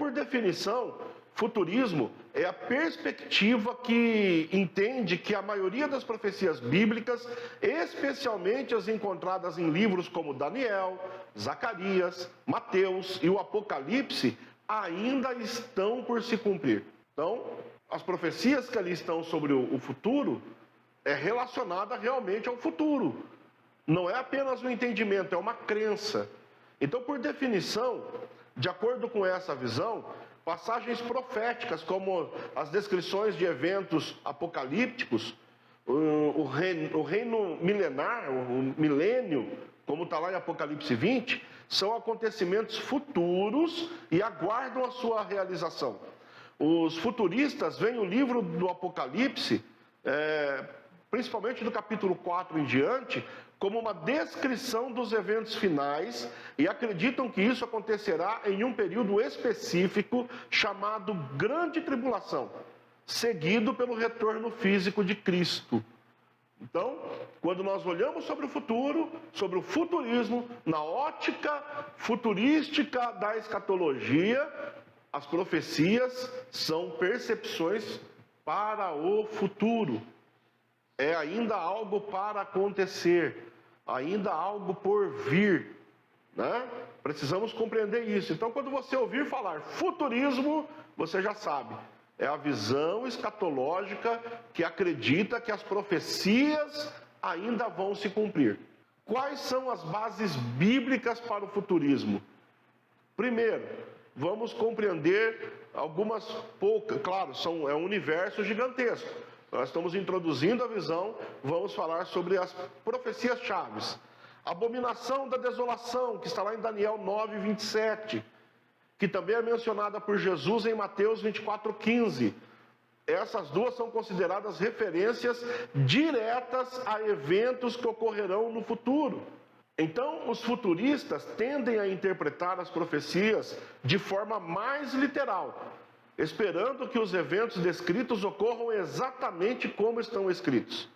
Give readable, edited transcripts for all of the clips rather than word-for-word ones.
por definição, futurismo é a perspectiva que entende que a maioria das profecias bíblicas, especialmente as encontradas em livros como Daniel, Zacarias, Mateus e o Apocalipse, ainda estão por se cumprir. Então, as profecias que ali estão sobre o futuro é relacionada realmente ao futuro. Não é apenas um entendimento, é uma crença. Então, por definição, de acordo com essa visão, passagens proféticas, como as descrições de eventos apocalípticos, o reino milenar, o milênio, como está lá em Apocalipse 20, são acontecimentos futuros e aguardam a sua realização. Os futuristas veem o livro do Apocalipse, principalmente do capítulo 4 em diante, como uma descrição dos eventos finais e acreditam que isso acontecerá em um período específico chamado Grande Tribulação, seguido pelo retorno físico de Cristo. Então, quando nós olhamos sobre o futuro, sobre o futurismo, na ótica futurística da escatologia, as profecias são percepções para o futuro. É ainda algo para acontecer, ainda algo por vir, né? Precisamos compreender isso. Então, quando você ouvir falar futurismo, você já sabe. É a visão escatológica que acredita que as profecias ainda vão se cumprir. Quais são as bases bíblicas para o futurismo? Primeiro, vamos compreender algumas poucas, claro, é um universo gigantesco. Nós estamos introduzindo a visão, vamos falar sobre as profecias chaves. Abominação da desolação, que está lá em Daniel 9, 27, que também é mencionada por Jesus em Mateus 24:15. Essas duas são consideradas referências diretas a eventos que ocorrerão no futuro. Então, os futuristas tendem a interpretar as profecias de forma mais literal, esperando que os eventos descritos ocorram exatamente como estão escritos.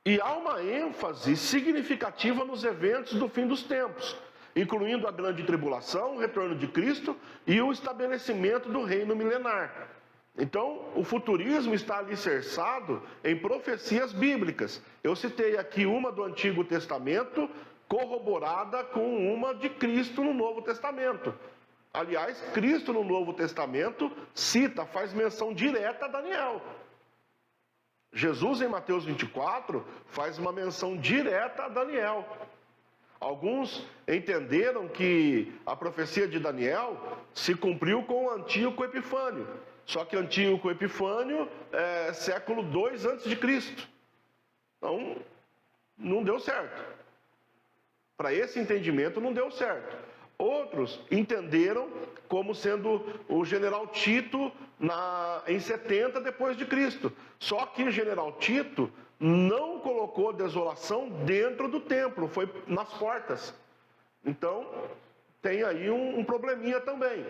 E há uma ênfase significativa nos eventos do fim dos tempos, incluindo a grande tribulação, o retorno de Cristo e o estabelecimento do reino milenar. Então, o futurismo está alicerçado em profecias bíblicas. Eu citei aqui uma do Antigo Testamento, corroborada com uma de Cristo no Novo Testamento. Aliás, Cristo no Novo Testamento faz menção direta a Daniel. Jesus em Mateus 24 faz uma menção direta a Daniel. Alguns entenderam que a profecia de Daniel se cumpriu com o Antíoco Epifânio. Só que Antíoco Epifânio é século 2 a.C. Então, não deu certo. Para esse entendimento não deu certo. Outros entenderam como sendo o general Tito em 70 depois de Cristo. Só que o general Tito não colocou desolação dentro do templo, foi nas portas. Então, tem aí um probleminha também.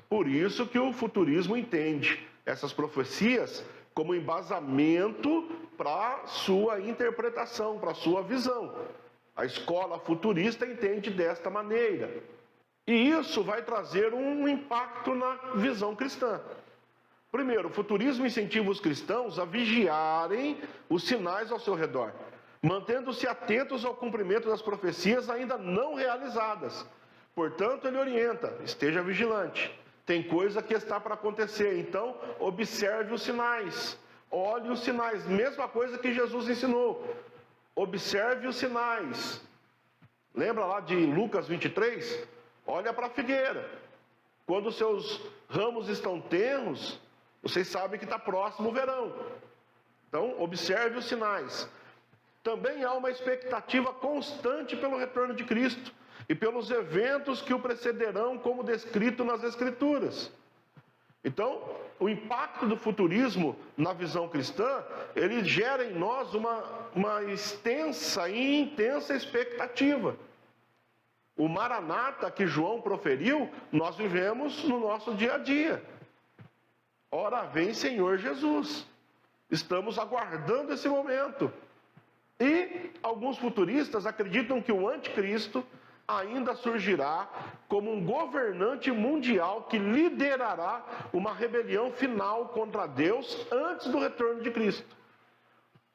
Por isso que o futurismo entende essas profecias como embasamento para sua interpretação, para sua visão. A escola futurista entende desta maneira. E isso vai trazer um impacto na visão cristã. Primeiro, o futurismo incentiva os cristãos a vigiarem os sinais ao seu redor, mantendo-se atentos ao cumprimento das profecias ainda não realizadas. Portanto, ele orienta, esteja vigilante. Tem coisa que está para acontecer, então observe os sinais, olhe os sinais. Mesma coisa que Jesus ensinou, observe os sinais. Lembra lá de Lucas 23? Olha para a figueira. Quando os seus ramos estão tenros, vocês sabem que está próximo o verão. Então, observe os sinais. Também há uma expectativa constante pelo retorno de Cristo e pelos eventos que o precederão, como descrito nas Escrituras. Então, o impacto do futurismo na visão cristã, ele gera em nós uma extensa e intensa expectativa. O Maranata que João proferiu, nós vivemos no nosso dia a dia. Ora vem Senhor Jesus. Estamos aguardando esse momento. E alguns futuristas acreditam que o anticristo ainda surgirá como um governante mundial que liderará uma rebelião final contra Deus antes do retorno de Cristo.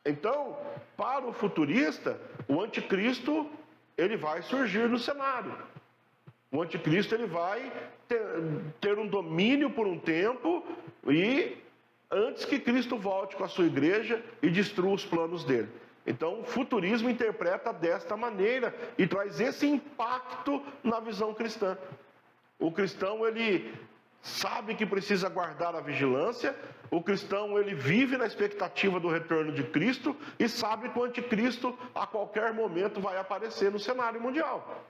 Então, para o futurista, o anticristo ele vai surgir no cenário. O anticristo ele vai ter um domínio por um tempo e antes que Cristo volte com a sua igreja e destrua os planos dele. Então, o futurismo interpreta desta maneira e traz esse impacto na visão cristã. O cristão, ele sabe que precisa guardar a vigilância, o cristão, ele vive na expectativa do retorno de Cristo e sabe que o anticristo, a qualquer momento, vai aparecer no cenário mundial.